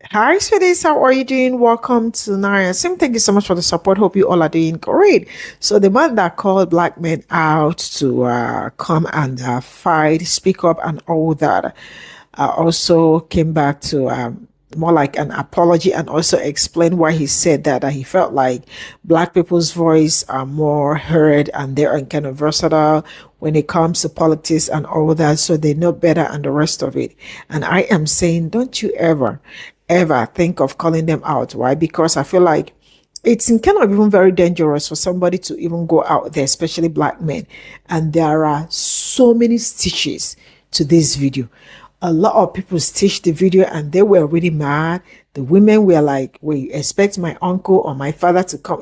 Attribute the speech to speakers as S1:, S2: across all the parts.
S1: Hi, sweeties. How are you doing? Welcome to Naya. Sim, thank you so much for the support. Hope you all are doing great. So, the man that called black men out to come and fight, speak up, and all that also came back to more like an apology and also explain why he said that he felt like black people's voice are more heard and they're kind of versatile when it comes to politics and all that, so they know better and the rest of it. And I am saying, don't you ever think of calling them out. Why? Because I feel like it's kind of even very dangerous for somebody to even go out there, especially black men. And there are so many stitches to this video. A lot of people stitched the video and they were really mad. The women were like, we expect my uncle or my father to come,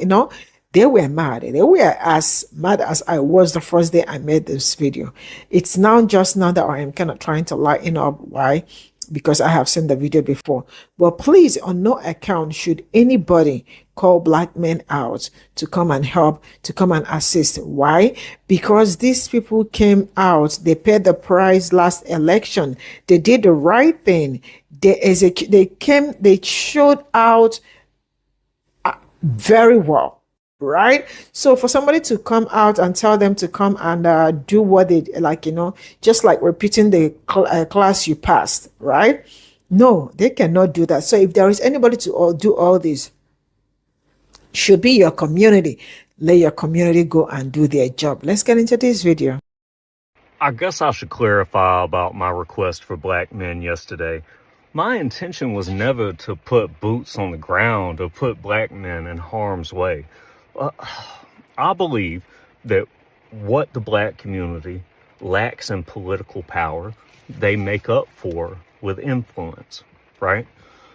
S1: They were mad. They were as mad as I was the first day I made this video. It's now just now that I am kind of trying to lighten up. Why? Because I have seen the video before. But please, on no account should anybody call black men out to come and help, to come and assist. Why? Because these people came out, they paid the price last election. They did the right thing. They showed out very well, right? So for somebody to come out and tell them to come and do what they like, just like repeating the class you passed, right? No, they cannot do that. So if there is anybody to do all this, should be your community. Let your community go and do their job. Let's get into this video.
S2: I guess I should clarify about my request for black men yesterday. My intention was never to put boots on the ground or put black men in harm's way. I believe that what the black community lacks in political power, they make up for with influence, right?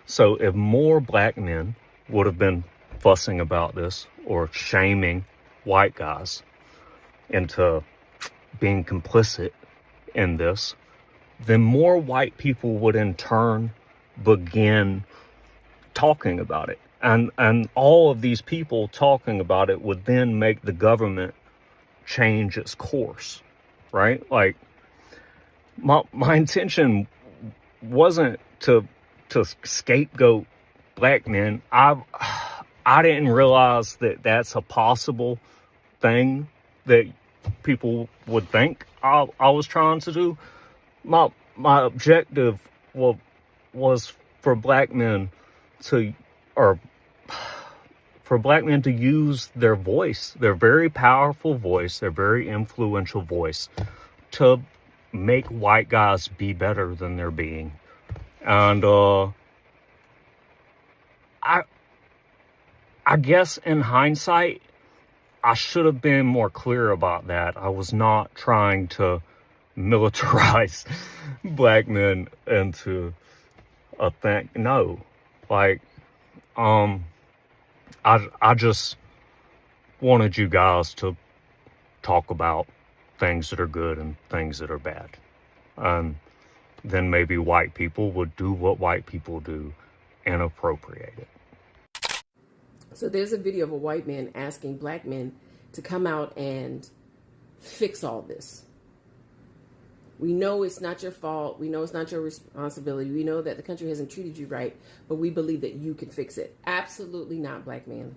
S2: So if more black men would have been fussing about this or shaming white guys into being complicit in this, then more white people would in turn begin talking about it. And all of these people talking about it would then make the government change its course, right? Like, my intention wasn't to scapegoat black men. I didn't realize that that's a possible thing that people would think I was trying to do. My objective was for black men to, or for black men to use their voice, their very powerful voice, their very influential voice, to make white guys be better than they're being. And I guess in hindsight, I should have been more clear about that. I was not trying to militarize black men into a thing. No, like, I just wanted you guys to talk about things that are good and things that are bad. And then maybe white people would do what white people do and appropriate it.
S3: So there's a video of a white man asking black men to come out and fix all this. We know it's not your fault. We know it's not your responsibility. We know that the country hasn't treated you right, but we believe that you can fix it. Absolutely not, black man.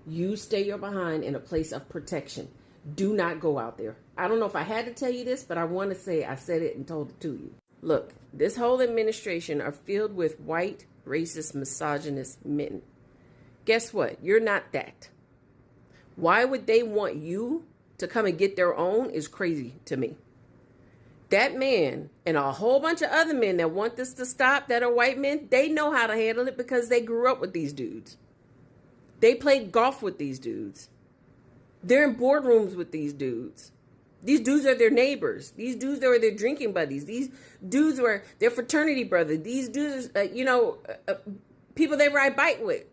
S3: You stay your behind in a place of protection. Do not go out there. I don't know if I had to tell you this, but I want to say I said it and told it to you. Look, this whole administration are filled with white, racist, misogynist men. Guess what? You're not that. Why would they want you to come and get their own is crazy to me. That man and a whole bunch of other men that want this to stop, that are white men, they know how to handle it because they grew up with these dudes. They played golf with these dudes. They're in boardrooms with these dudes. These dudes are their neighbors. These dudes are their drinking buddies. These dudes were their fraternity brothers. These dudes, people they ride bike with.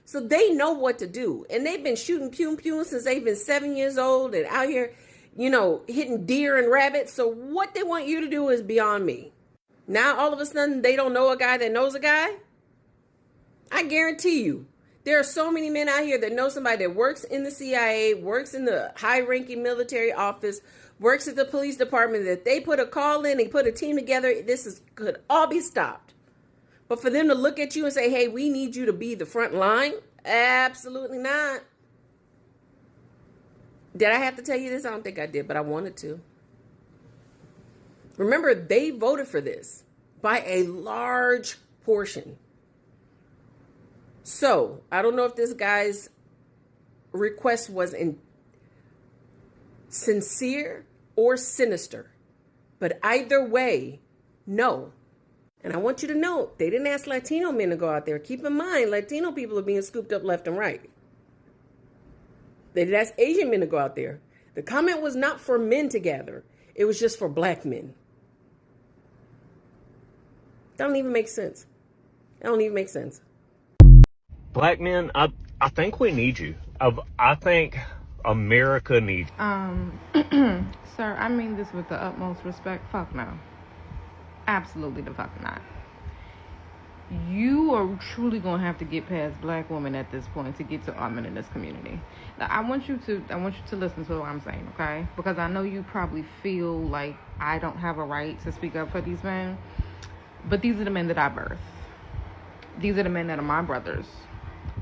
S3: So they know what to do. And they've been shooting pew since they've been 7 years old and out here, hitting deer and rabbits. So what they want you to do is beyond me. Now, all of a sudden, they don't know a guy that knows a guy? I guarantee you, there are so many men out here that know somebody that works in the CIA, works in the high-ranking military office, works at the police department, that they put a call in and put a team together. Could all be stopped. But for them to look at you and say, hey, we need you to be the front line? Absolutely not. Did I have to tell you this? I don't think I did, but I wanted to. Remember, they voted for this by a large portion. So, I don't know if this guy's request was sincere or sinister, but either way, no. And I want you to know, they didn't ask Latino men to go out there. Keep in mind, Latino people are being scooped up left and right. They didn't ask Asian men to go out there. The comment was not for men to gather. It was just for black men. That don't even make sense. That don't even make sense.
S2: Black men, I think we need you. I think America needs you.
S4: Sir, I mean this with the utmost respect. Fuck no. Absolutely the fuck not. You are truly gonna have to get past black women at this point to get to our men in this community. Now, I want you to listen to what I'm saying, okay? Because I know you probably feel like I don't have a right to speak up for these men, but these are the men that I birthed. These are the men that are my brothers.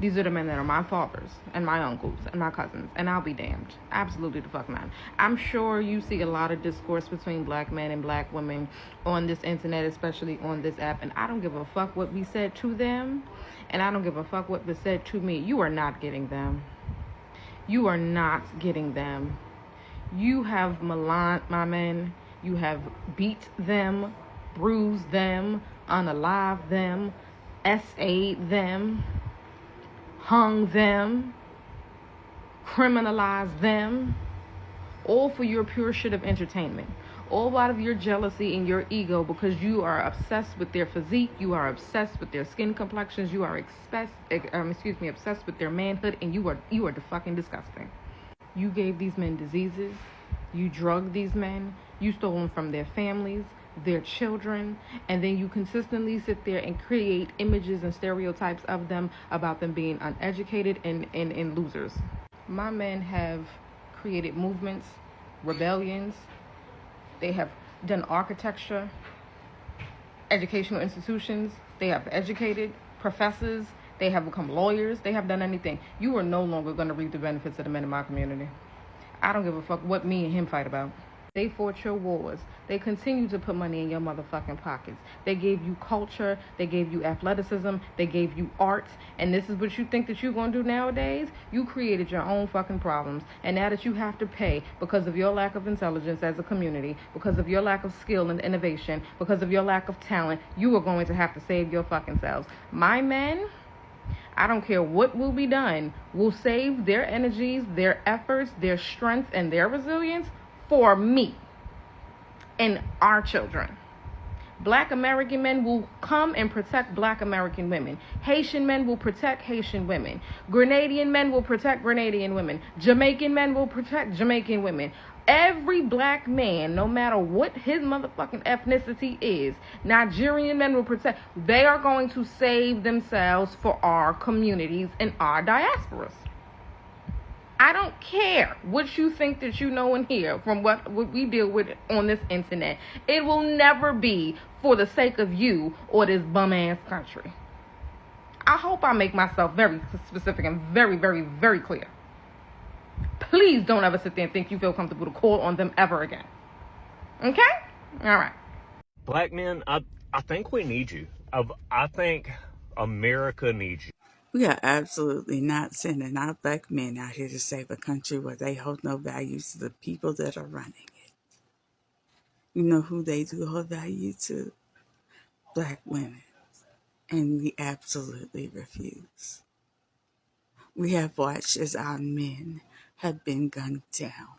S4: These are the men that are my fathers and my uncles and my cousins, and I'll be damned. Absolutely the fuck not. I'm sure you see a lot of discourse between black men and black women on this internet, especially on this app, and I don't give a fuck what we said to them, and I don't give a fuck what was said to me. You are not getting them. You are not getting them. You have maligned my men. You have beat them, bruised them, unalived them, SA'd them, hung them, criminalized them, all for your pure shit of entertainment. All out of your jealousy and your ego because you are obsessed with their physique, you are obsessed with their skin complexions, you are obsessed with their manhood, and you are fucking disgusting. You gave these men diseases, you drugged these men, you stole them from their families, their children, and then you consistently sit there and create images and stereotypes of them about them being uneducated and losers. My men have created movements, rebellions. They have done architecture, educational institutions. They have educated professors. They have become lawyers. They have done anything. You are no longer going to reap the benefits of the men in my community. I don't give a fuck what me and him fight about. They fought your wars. They continue to put money in your motherfucking pockets. They gave you culture. They gave you athleticism. They gave you art. And this is what you think that you're going to do nowadays? You created your own fucking problems. And now that you have to pay because of your lack of intelligence as a community, because of your lack of skill and innovation, because of your lack of talent, you are going to have to save your fucking selves. My men, I don't care what will be done, will save their energies, their efforts, their strength, and their resilience for me and our children. Black American men will come and protect Black American women. Haitian men will protect Haitian women. Grenadian men will protect Grenadian women. Jamaican men will protect Jamaican women. Every black man, no matter what his motherfucking ethnicity is, Nigerian men will protect. They are going to save themselves for our communities and our diasporas. I don't care what you think that you know and hear from what we deal with on this internet. It will never be for the sake of you or this bum-ass country. I hope I make myself very specific and very, very, very clear. Please don't ever sit there and think you feel comfortable to call on them ever again. Okay? All right.
S2: Black men, I think we need you. I think America needs you.
S5: We are absolutely not sending our black men out here to save a country where they hold no value to the people that are running it. You know who they do hold value to? Black women. And we absolutely refuse. We have watched as our men have been gunned down,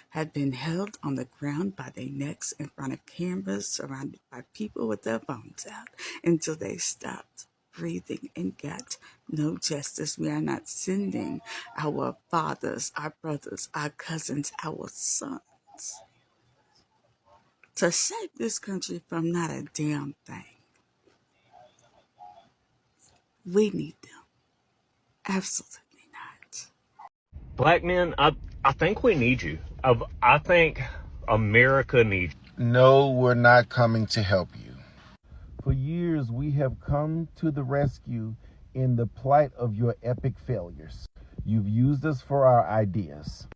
S5: have been held on the ground by their necks in front of cameras, surrounded by people with their phones out, until they stopped breathing and got no justice. We are not sending our fathers, our brothers, our cousins, our sons to save this country from not a damn thing. We need them. Absolutely not.
S2: Black men, I think we need you. I think America needs you.
S6: No, we're not coming to help you.
S7: For years,
S6: because we have come to the rescue in the plight of your epic failures. You've used us for our ideas.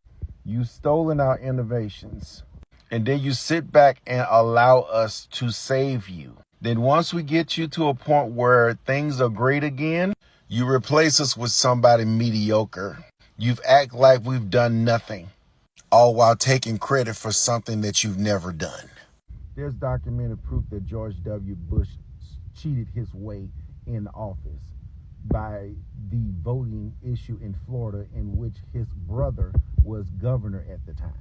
S6: You've stolen our innovations. And then you sit back and allow us to save you. Then once we get you to a point where things are great again, you replace us with somebody mediocre. You've act like we've done nothing, all while taking credit for something that you've never done. There's documented proof that George W. Bush cheated his way in office by the voting issue in Florida in which his brother was governor at the time.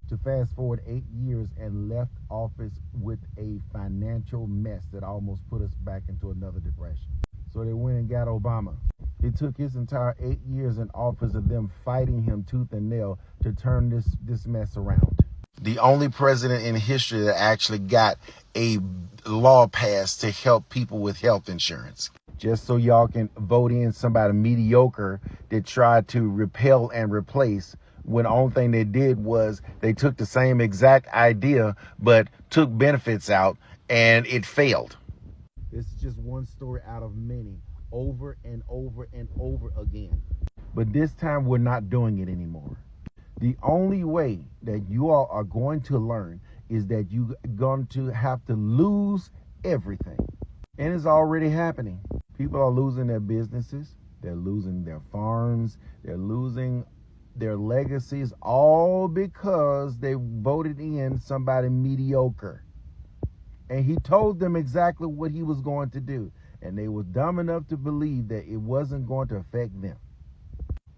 S6: To fast forward 8 years and left office with a financial mess that almost put us back into another depression. So they went and got Obama. It took his entire 8 years in office of them fighting him tooth and nail to turn this mess around. The only president in history that actually got a law passed to help people with health insurance. Just so y'all can vote in somebody mediocre that tried to repel and replace, when the only thing they did was they took the same exact idea but took benefits out and it failed. This is just one story out of many, over and over and over again. But this time we're not doing it anymore. The only way that you all are going to learn is that you're going to have to lose everything. And it's already happening. People are losing their businesses. They're losing their farms. They're losing their legacies, all because they voted in somebody mediocre. And he told them exactly what he was going to do. And they were dumb enough to believe that it wasn't going to affect them.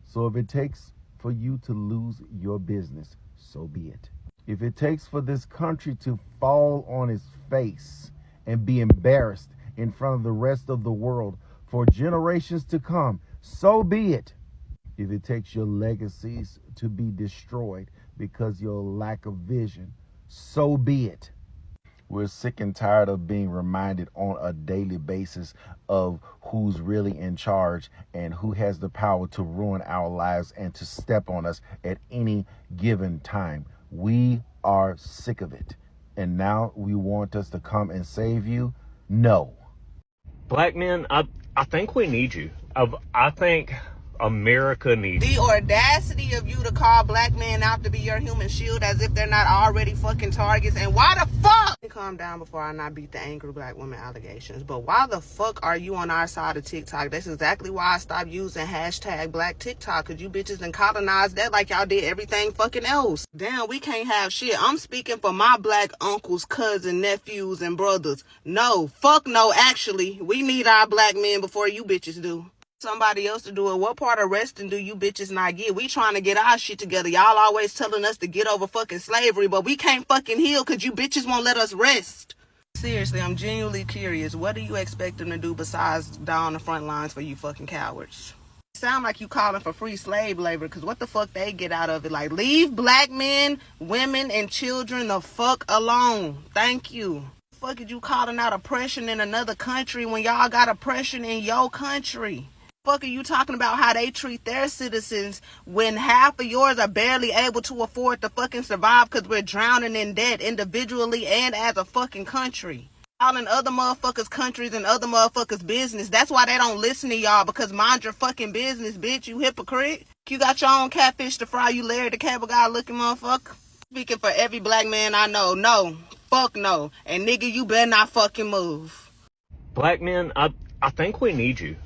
S6: So if it takes for you to lose your business, so be it. If it takes for this country to fall on its face and be embarrassed in front of the rest of the world for generations to come, so be it. If it takes your legacies to be destroyed because your lack of vision, so be it. We're sick and tired of being reminded on a daily basis of who's really in charge and who has the power to ruin our lives and to step on us at any given time. We are sick of it. And now we want us to come and save you? No.
S2: Black men, I think we need you. I think America needs
S7: The audacity of you to call black men out to be your human shield as if they're not already fucking targets. And why the fuck? Calm down before I not beat the angry black woman allegations. But why the fuck are you on our side of TikTok? That's exactly why I stopped using hashtag black TikTok. Cause you bitches done colonized that like y'all did everything fucking else. Damn, we can't have shit. I'm speaking for my black uncles, cousins, nephews, and brothers. No, fuck no, actually. We need our black men before you bitches do. Somebody else to do it. What part of resting do you bitches not get? We trying to get our shit together. Y'all always telling us to get over fucking slavery, but we can't fucking heal because you bitches won't let us rest. Seriously, I'm genuinely curious. What do you expect them to do besides die on the front lines for you fucking cowards? Sound like you calling for free slave labor, because what the fuck they get out of it? Like, leave black men, women, and children the fuck alone. Thank you. Fuck is you calling out oppression in another country when y'all got oppression in your country? Fuck are you talking about how they treat their citizens when half of yours are barely able to afford to fucking survive because we're drowning in debt individually and as a fucking country? Y'all in other motherfuckers' countries and other motherfuckers' business. That's why they don't listen to y'all, because mind your fucking business, bitch, you hypocrite. You got your own catfish to fry, you Larry the Cable Guy looking motherfucker. Speaking for every black man I know, no, fuck no. And nigga, you better not fucking move.
S2: Black men, I think we need you.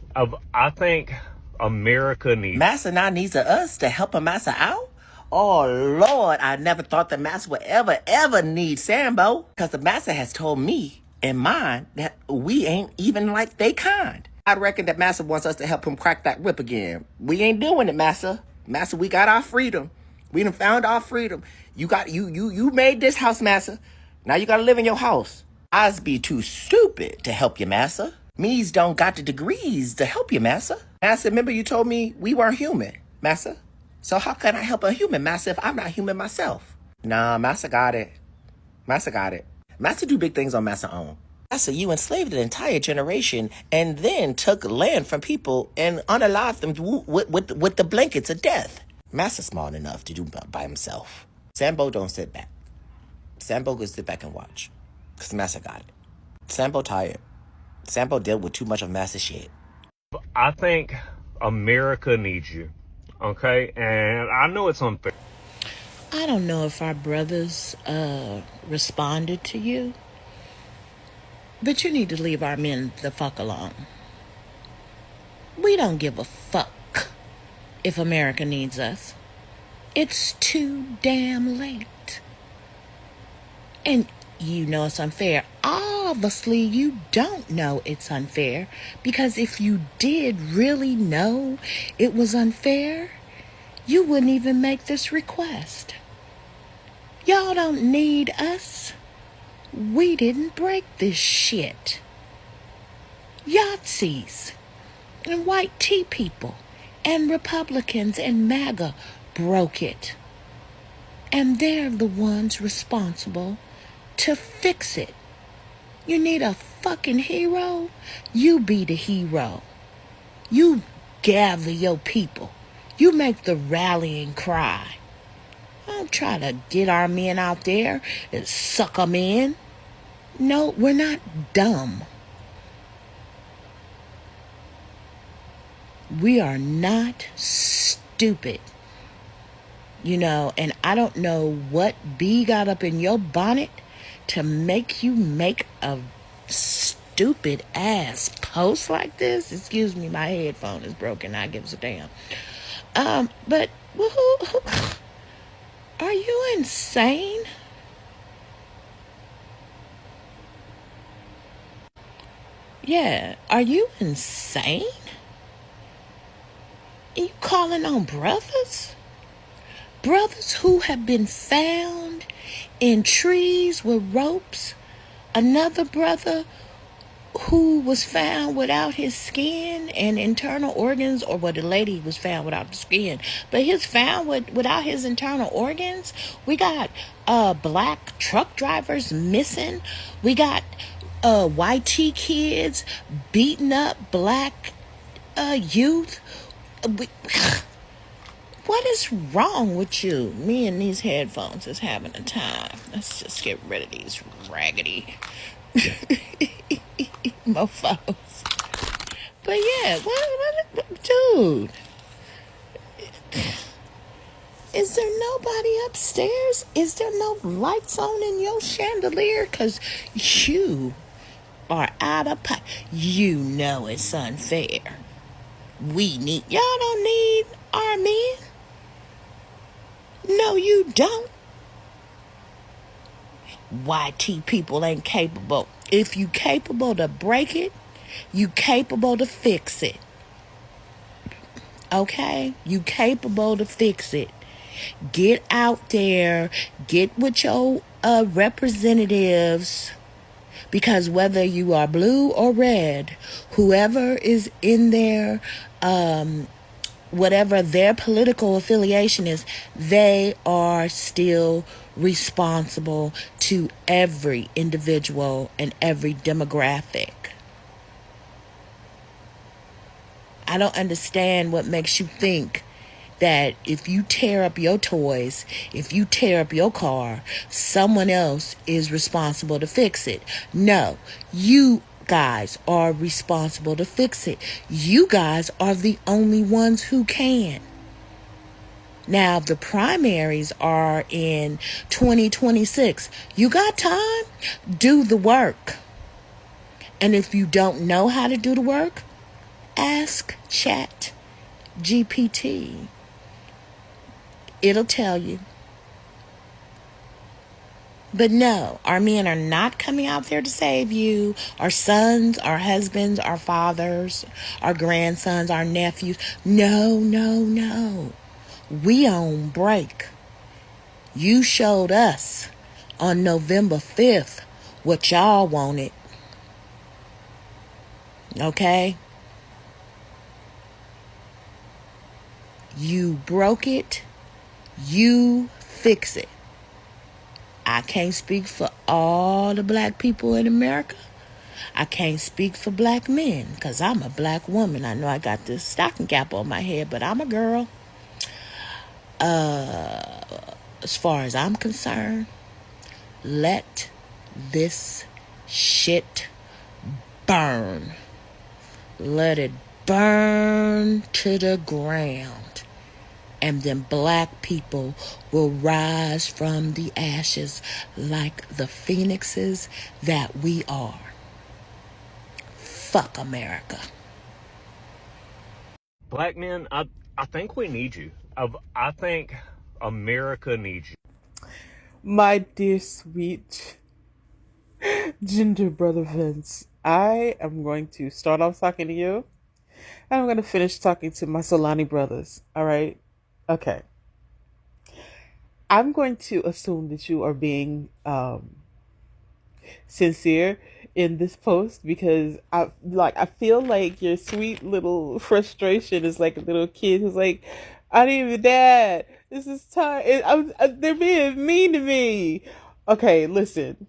S2: I think America needs
S8: Massa now needs us to help a Massa out? Oh, Lord, I never thought the Massa would ever need Sambo. Because the Massa has told me and mine that we ain't even like they kind. I reckon that Massa wants us to help him crack that whip again. We ain't doing it, Massa. Massa, we got our freedom. We done found our freedom. You made this house, Massa. Now you gotta live in your house. I'd be too stupid to help you, Massa. Me's don't got the degrees to help you, Massa. Massa, remember you told me we weren't human, Massa? So how can I help a human, Massa, if I'm not human myself? Nah, Massa got it. Massa got it. Massa do big things on Massa own. Massa, you enslaved an entire generation and then took land from people and unalived them with the blankets of death. Massa smart enough to do by himself. Sambo don't sit back. Sambo can sit back and watch. Because Massa got it. Sambo tired. Sambo dealt with too much of massive shit.
S2: I think America needs you. Okay? And I know it's unfair.
S9: I don't know if our brothers responded to you, but you need to leave our men the fuck alone. We don't give a fuck if America needs us. It's too damn late. And you know it's unfair. Obviously, you don't know it's unfair, because if you did really know it was unfair, you wouldn't even make this request. Y'all don't need us. We didn't break this shit. Yahtzees and white tea people and Republicans and MAGA broke it. And they're the ones responsible to fix it. You need a fucking hero? You be the hero. You gather your people. You make the rallying cry. Don't try to get our men out there and suck them in. No, we're not dumb. We are not stupid. And I don't know what bee got up in your bonnet to make you make a stupid ass post like this. Excuse me, my headphone is broken. I gives a damn. But are you insane? Yeah, are you insane? Are you calling on brothers? Brothers who have been found in trees with ropes. Another brother who was found without his skin and internal organs, or the lady was found without the skin, but he's found without his internal organs. We got black truck drivers missing. We got YT kids beating up black youth. What is wrong with you? Me and these headphones is having a time. Let's just get rid of these raggedy mofos. But yeah, what, dude? Is there nobody upstairs? Is there no lights on in your chandelier? Because you are out of pocket. You know it's unfair. Y'all don't need our men. No, you don't. YT people ain't capable. If you capable to break it, you capable to fix it. Okay? You capable to fix it. Get out there. Get with your representatives. Because whether you are blue or red, whoever is in there, whatever their political affiliation is, they are still responsible to every individual and every demographic. I don't understand what makes you think that if you tear up your toys, if you tear up your car, someone else is responsible to fix it. No, you guys are responsible to fix it. You guys are the only ones who can. Now, the primaries are in 2026. You got time? Do the work. And if you don't know how to do the work, ask Chat GPT. It'll tell you. But no, our men are not coming out there to save you. Our sons, our husbands, our fathers, our grandsons, our nephews. No, no, no. We on break. You showed us on November 5th what y'all wanted. Okay? You broke it. You fix it. I can't speak for all the black people in America. I can't speak for black men because I'm a black woman. I know I got this stocking cap on my head, but I'm a girl. As far as I'm concerned, let this shit burn. Let it burn to the ground. And then black people will rise from the ashes like the phoenixes that we are. Fuck America.
S2: Black men, I think we need you. I think America needs you.
S10: My dear sweet ginger brother Vince, I am going to start off talking to you, and I'm going to finish talking to my Solani brothers. All right? Okay. I'm going to assume that you are being sincere in this post because I feel like your sweet little frustration is like a little kid who's like, I need my dad. This is time. They're being mean to me. Okay, listen,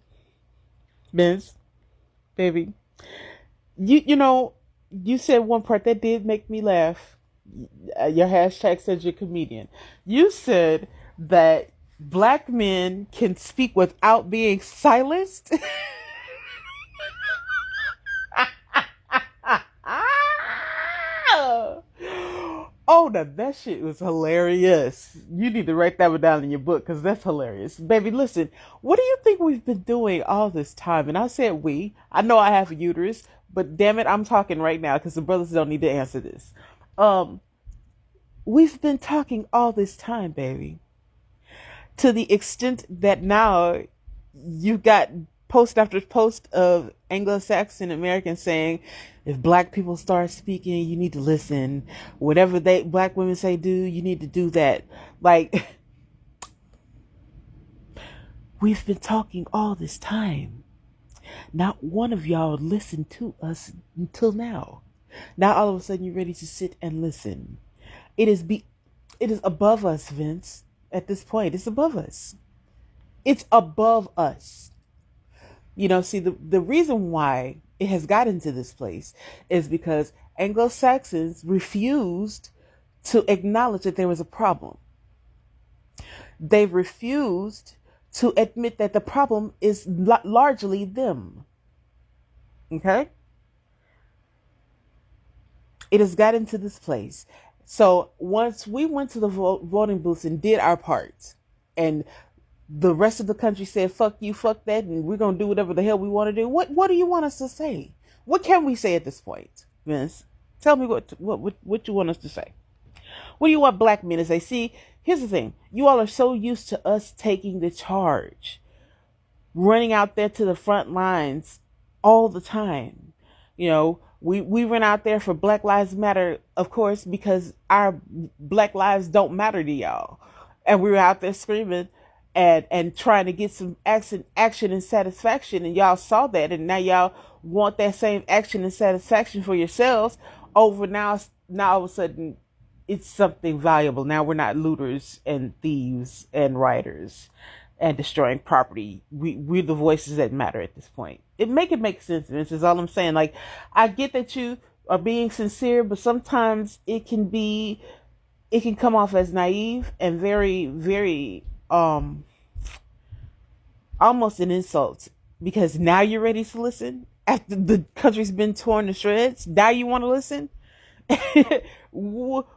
S10: Vince, baby, you know, you said one part that did make me laugh. Your hashtag said you're a comedian. You said that black men can speak without being silenced. Oh, now that shit was hilarious. You need to write that one down in your book because that's hilarious. Baby, listen, what do you think we've been doing all this time? And I said we. I know I have a uterus, but damn it, I'm talking right now because the brothers don't need to answer this. We've been talking all this time, baby. To the extent that now you got post after post of Anglo-Saxon Americans saying, if black people start speaking, you need to listen. Whatever black women say do, you need to do that. Like, we've been talking all this time. Not one of y'all listened to us until now. Now all of a sudden you're ready to sit and listen. It is above us, Vince. At this point, it's above us. It's above us. You know, see, the reason why it has gotten to this place is because Anglo-Saxons refused to acknowledge that there was a problem. They refused to admit that the problem is largely them. Okay? It has gotten to this place. So once we went to the voting booths and did our part, and the rest of the country said, fuck you, fuck that, and we're going to do whatever the hell we want to do. What do you want us to say? What can we say at this point, Vince? Tell me what you want us to say. What do you want black men to say? See, here's the thing. You all are so used to us taking the charge, running out there to the front lines all the time. You know, we run out there for Black Lives Matter, of course, because our black lives don't matter to y'all. And we were out there screaming and trying to get some action and satisfaction, and y'all saw that, and now y'all want that same action and satisfaction for yourselves over now all of a sudden it's something valuable. Now we're not looters and thieves and rioters and destroying property. We're the voices that matter at this point. It make sense. This is all I'm saying. Like, I get that you are being sincere, but sometimes it can come off as naive and very, very almost an insult, because now you're ready to listen after the country's been torn to shreds. Now you want to listen. What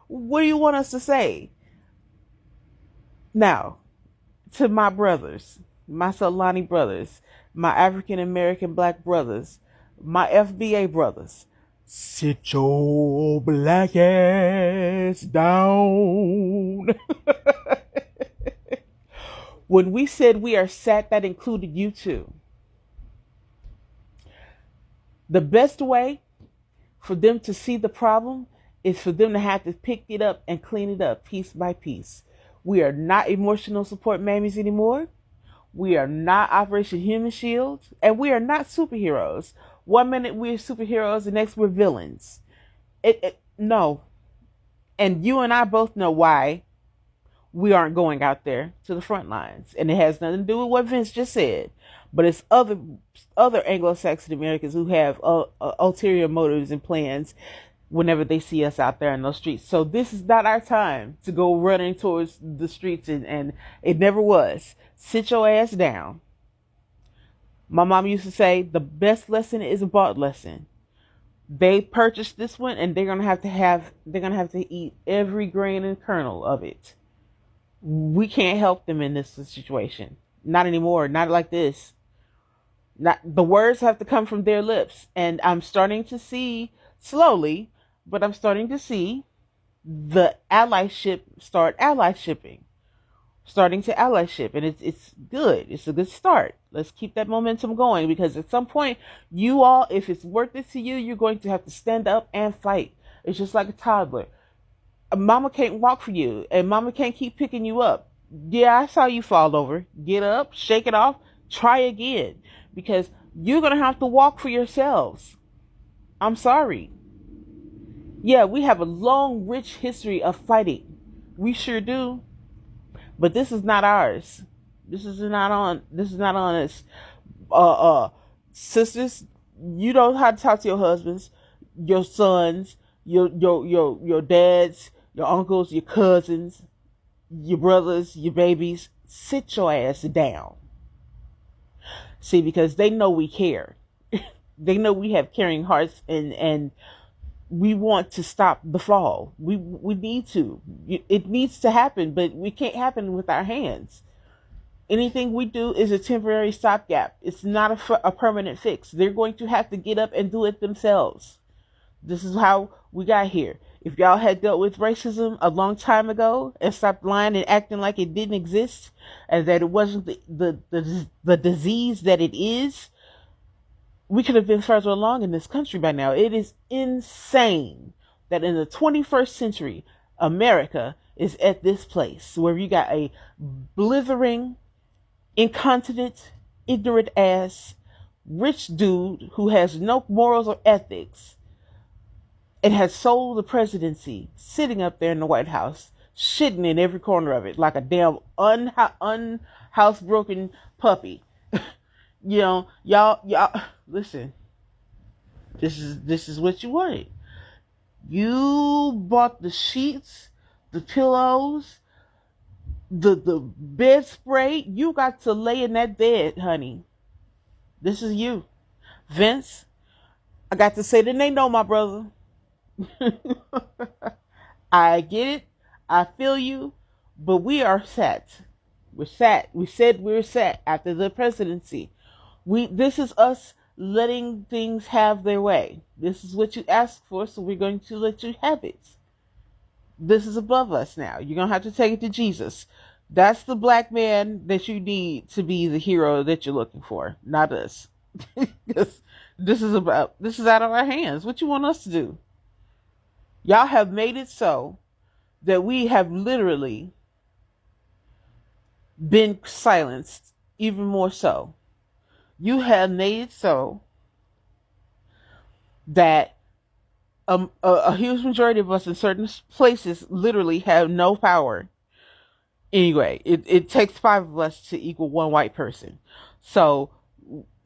S10: do you want us to say? Now, to my brothers, my Solani brothers, my African American black brothers, my FBA brothers, sit your black ass down. When we said we are sat, that included you too. The best way for them to see the problem is for them to have to pick it up and clean it up piece by piece. We are not emotional support mammies anymore. We are not Operation Human Shield. And we are not superheroes. 1 minute we're superheroes, the next we're villains. No. And you and I both know why we aren't going out there to the front lines. And it has nothing to do with what Vince just said. But it's other Anglo-Saxon Americans who have ulterior motives and plans whenever they see us out there in those streets. So this is not our time to go running towards the streets, and it never was. Sit your ass down. My mom used to say, the best lesson is a bought lesson. They purchased this one, and they're gonna have to eat every grain and kernel of it. We can't help them in this situation. Not anymore. Not like this. Not the words have to come from their lips, and I'm starting to see slowly, but I'm starting to see the starting to allyship, and it's good. It's a good start. Let's keep that momentum going, because at some point, you all, if it's worth it to you, you're going to have to stand up and fight. It's just like a toddler. Mama can't walk for you, and mama can't keep picking you up. Yeah, I saw you fall over. Get up, shake it off, try again, because you're gonna have to walk for yourselves. I'm sorry. Yeah, we have a long, rich history of fighting. We sure do. But this is not ours. This is not on us. Sisters, you know how to talk to your husbands, your sons, your dads, your uncles, your cousins, your brothers, your babies. Sit your ass down. See, because they know we care. They know we have caring hearts, and we want to stop the fall. We need to. It needs to happen, but we can't happen with our hands. Anything we do is a temporary stopgap. It's not a permanent fix. They're going to have to get up and do it themselves. This is how we got here. If y'all had dealt with racism a long time ago and stopped lying and acting like it didn't exist, and that it wasn't the disease that it is, we could have been further along in this country by now. It is insane that in the 21st century, America is at this place where you got a blithering, incontinent, ignorant ass, rich dude who has no morals or ethics and has sold the presidency, sitting up there in the White House, shitting in every corner of it like a damn unhousebroken puppy. You know, y'all, listen. This is what you wanted. You bought the sheets, the pillows, the bed spray. You got to lay in that bed, honey. This is you. Vince, I got to say the name, no, my brother. I get it. I feel you. But we are set. We're set. We said we're set after the presidency. This is us letting things have their way. This is what you asked for, so we're going to let you have it. This is above us now. You're going to have to take it to Jesus. That's the black man that you need to be the hero that you're looking for, not us. This is out of our hands. What you want us to do? Y'all have made it so that we have literally been silenced, even more so. You have made it so that a huge majority of us in certain places literally have no power. Anyway, it takes 5 of us to equal 1 white person. So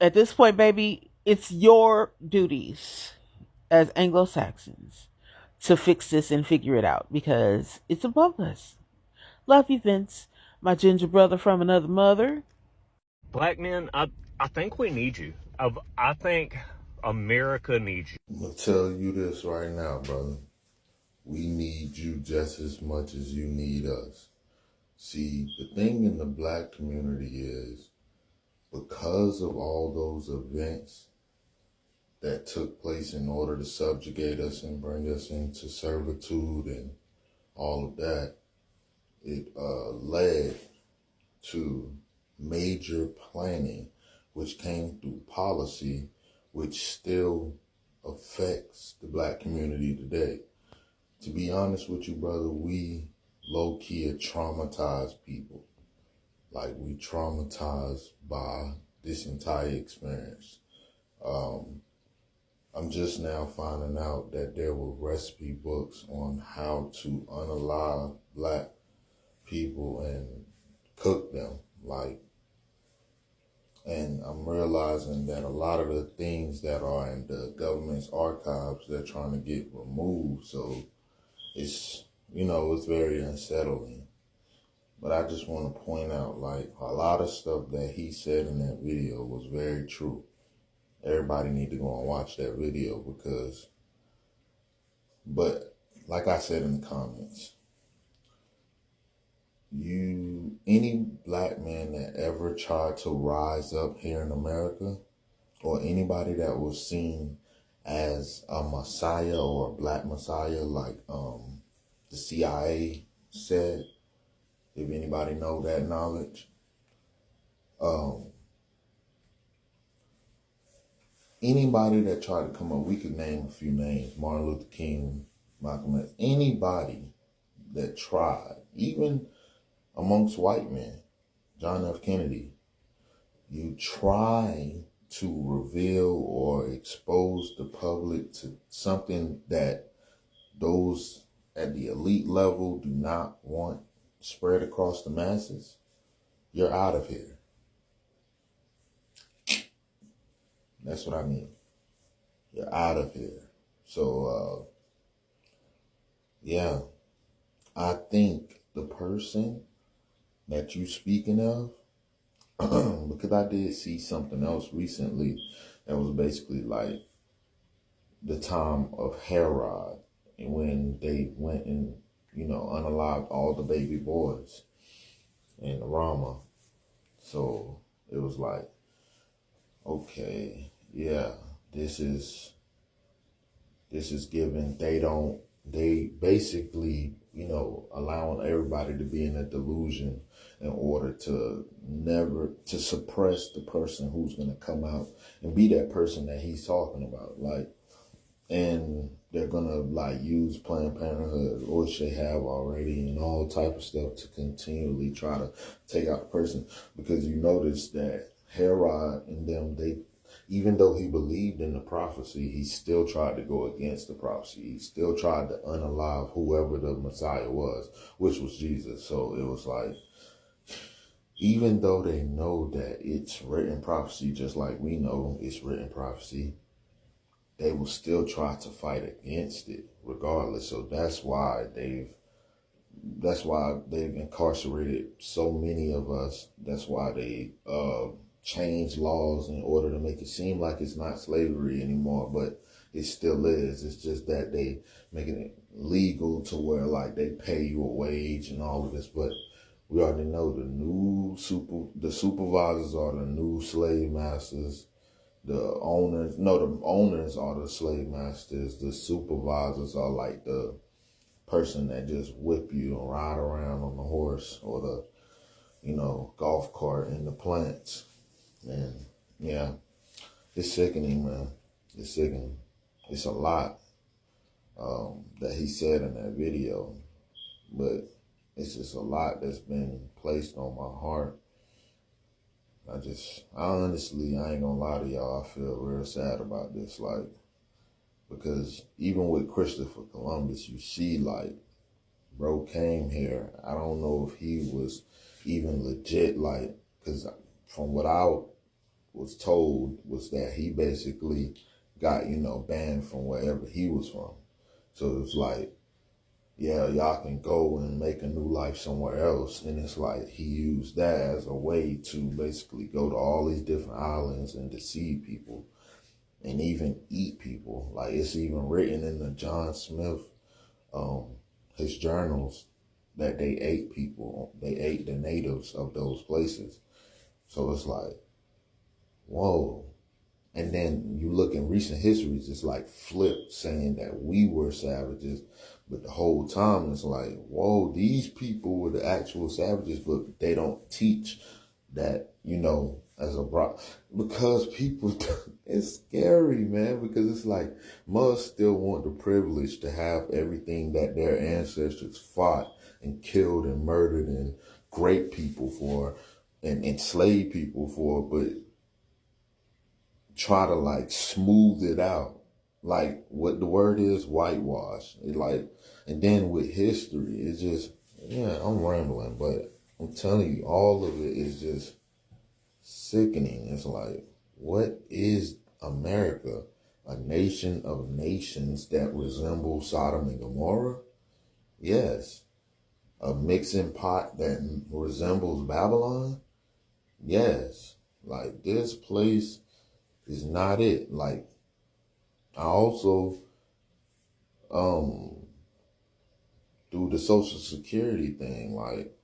S10: at this point, baby, it's your duties as Anglo-Saxons to fix this and figure it out, because it's above us. Love you, Vince, my ginger brother from another mother.
S2: Black men, I think we need you. I think America needs you.
S11: I'm going to tell you this right now, brother. We need you just as much as you need us. See, the thing in the black community is, because of all those events that took place in order to subjugate us and bring us into servitude and all of that, it led to major planning, which came through policy, which still affects the black community today. To be honest with you, brother, we low-key had traumatized people. Like, we traumatized by this entire experience. I'm just now finding out that there were recipe books on how to unalive black people and cook them. And I'm realizing that a lot of the things that are in the government's archives, they're trying to get removed. So it's, it's very unsettling. But I just want to point out, a lot of stuff that he said in that video was very true. Everybody need to go and watch that video, because But like I said in the comments, any black man that ever tried to rise up here in America, or anybody that was seen as a messiah or a black messiah, like the CIA said, if anybody know that knowledge, anybody that tried to come up, we could name a few names: Martin Luther King, Malcolm X, anybody that tried, even amongst white men, John F. Kennedy, you try to reveal or expose the public to something that those at the elite level do not want spread across the masses, you're out of here. That's what I mean. You're out of here. So, yeah, I think the person that you speaking of, because I did see something else recently that was basically like the time of Herod, and when they went and, unalived all the baby boys in Rama. So it was like, okay, yeah, this is given. They basically, allowing everybody to be in a delusion in order to suppress the person who's going to come out and be that person that he's talking about. Like, and they're going to use Planned Parenthood, which they have already, and all type of stuff to continually try to take out the person. Because you notice that Herod and them, even though he believed in the prophecy, he still tried to go against the prophecy. He still tried to unalive whoever the Messiah was, which was Jesus. So it was like, even though they know that it's written prophecy, just like we know it's written prophecy, they will still try to fight against it regardless. So that's why they've incarcerated so many of us. That's why they change laws in order to make it seem like it's not slavery anymore, but it still is. It's just that they making it legal to where they pay you a wage and all of this. But we already know the supervisors are the new slave masters. The owners are the slave masters. The supervisors are like the person that just whip you and ride around on the horse or the golf cart in the plants. And yeah, it's sickening, man. It's sickening. It's a lot that he said in that video, but it's just a lot that's been placed on my heart. I ain't gonna lie to y'all, I feel real sad about this, because even with Christopher Columbus, you see, bro came here. I don't know if he was even legit, because from what I was told was that he basically got, banned from wherever he was from. So it's yeah, y'all can go and make a new life somewhere else. And it's he used that as a way to basically go to all these different islands and deceive people and even eat people. It's even written in the John Smith, his journals, that they ate people. They ate the natives of those places. So it's whoa. And then you look in recent histories, it's flipped, saying that we were savages. But the whole time it's whoa, these people were the actual savages, but they don't teach that, as because people, it's scary, man, because it's must still want the privilege to have everything that their ancestors fought and killed and murdered and raped people for and enslaved people for, but try to smooth it out. What the word is, whitewash. And then with history, it's just, yeah, I'm rambling, but I'm telling you, all of it is just sickening. It's what is America? A nation of nations that resemble Sodom and Gomorrah? Yes. A mixing pot that resembles Babylon? Yes. This place is not it. I also through the Social Security thing. Like,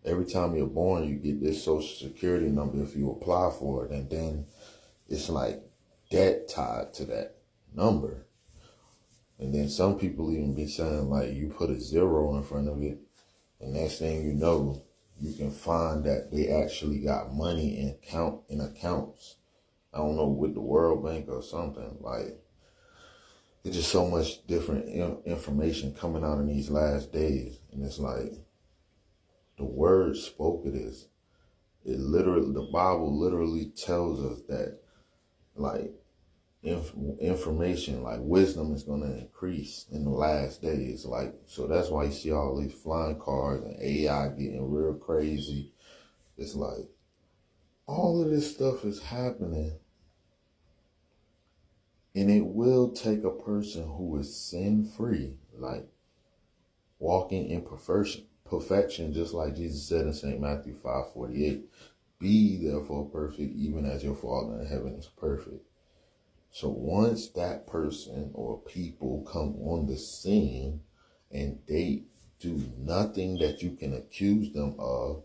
S11: every time you're born, you get this Social Security number if you apply for it, and then it's like debt tied to that number. And then some people even be saying, like, you put a 0 in front of it, and next thing you know, you can find that they actually got money in accounts. I don't know, with the World Bank or something. Like, there's just so much different information coming out in these last days. And it's like, the word spoke of this. The Bible literally tells us that, like, information, like wisdom, is going to increase in the last days. Like, so that's why you see all these flying cars and AI getting real crazy. It's like, all of this stuff is happening, and it will take a person who is sin-free, like walking in perfection, just like Jesus said in St. Matthew 5:48. Be therefore perfect, even as your Father in heaven is perfect. So once that person or people come on the scene and they do nothing that you can accuse them of,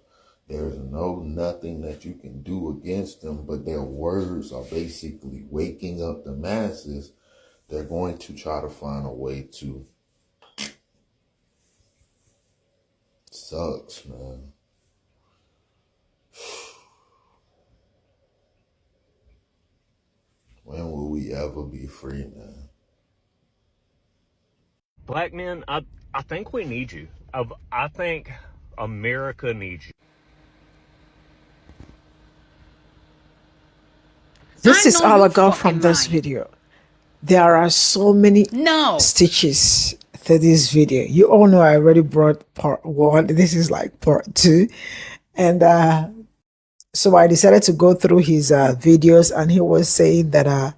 S11: there's nothing that you can do against them, but their words are basically waking up the masses, they're going to try to find a way to. Sucks, man. When will we ever be free, man?
S2: Black men, I think we need you. I think America needs you.
S1: This is all I got from this video. There are so many stitches to this video. You all know I already brought part 1. This is like part 2. And so I decided to go through his videos, and he was saying that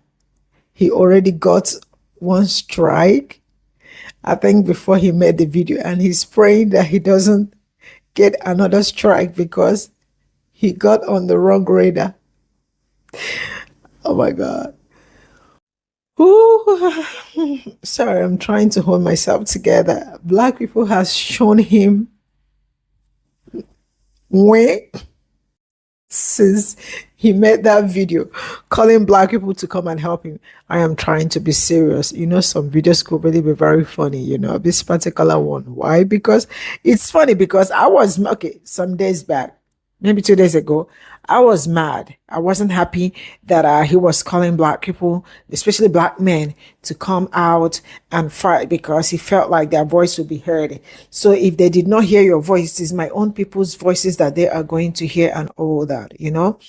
S1: he already got 1 strike, I think, before he made the video, and he's praying that he doesn't get another strike because he got on the wrong radar. Oh my God. Ooh. Sorry, I'm trying to hold myself together. Black people has shown him when, since he made that video calling black people to come and help him. I am trying to be serious. You know, some videos could really be very funny, you know, this particular one. Why? Because it's funny, because I was, okay, some days back, maybe 2 days ago, I was mad. I wasn't happy that he was calling black people, especially black men, to come out and fight, because he felt like their voice would be heard. So if they did not hear your voice, it's my own people's voices that they are going to hear and all that, you know.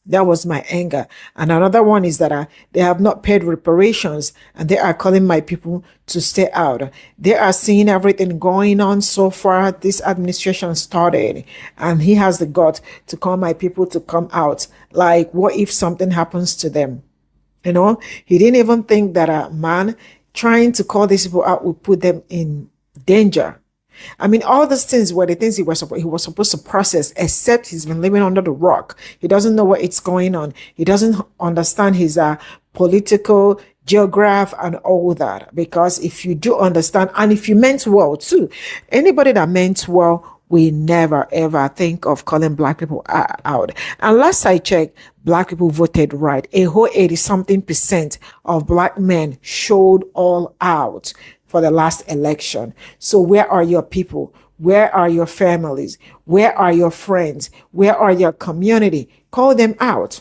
S1: That was my anger. And another one is that they have not paid reparations, and they are calling my people to stay out. They are seeing everything going on so far. This administration started, and he has the gut to call my people to come out. Like, what if something happens to them? You know, he didn't even think that a man trying to call these people out would put them in danger. I mean, all these things were the things he was supposed to process, except he's been living under the rock. He doesn't know what it's going on. He doesn't understand his political geography and all that. Because if you do understand, and if you meant well too, anybody that meant well will never ever think of calling black people out. And last I checked, black people voted right. A whole 80-something% of black men showed all out for the last election. So where are your people? Where are your families? Where are your friends? Where are your community? Call them out.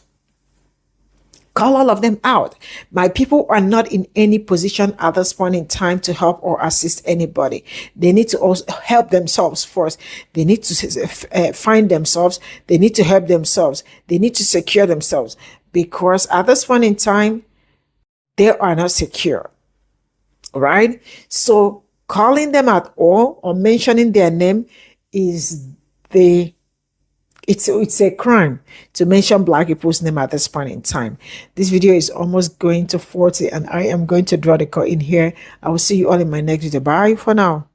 S1: Call all of them out. My people are not in any position at this point in time to help or assist anybody. They need to also help themselves first. They need to find themselves. They need to help themselves. They need to secure themselves, because at this point in time, they are not secure. Right? So calling them at all or mentioning their name is it's a crime to mention black people's name at this point in time. This video is almost going to 40, and I am going to draw the curtain here. I will see you all in my next video. Bye for now.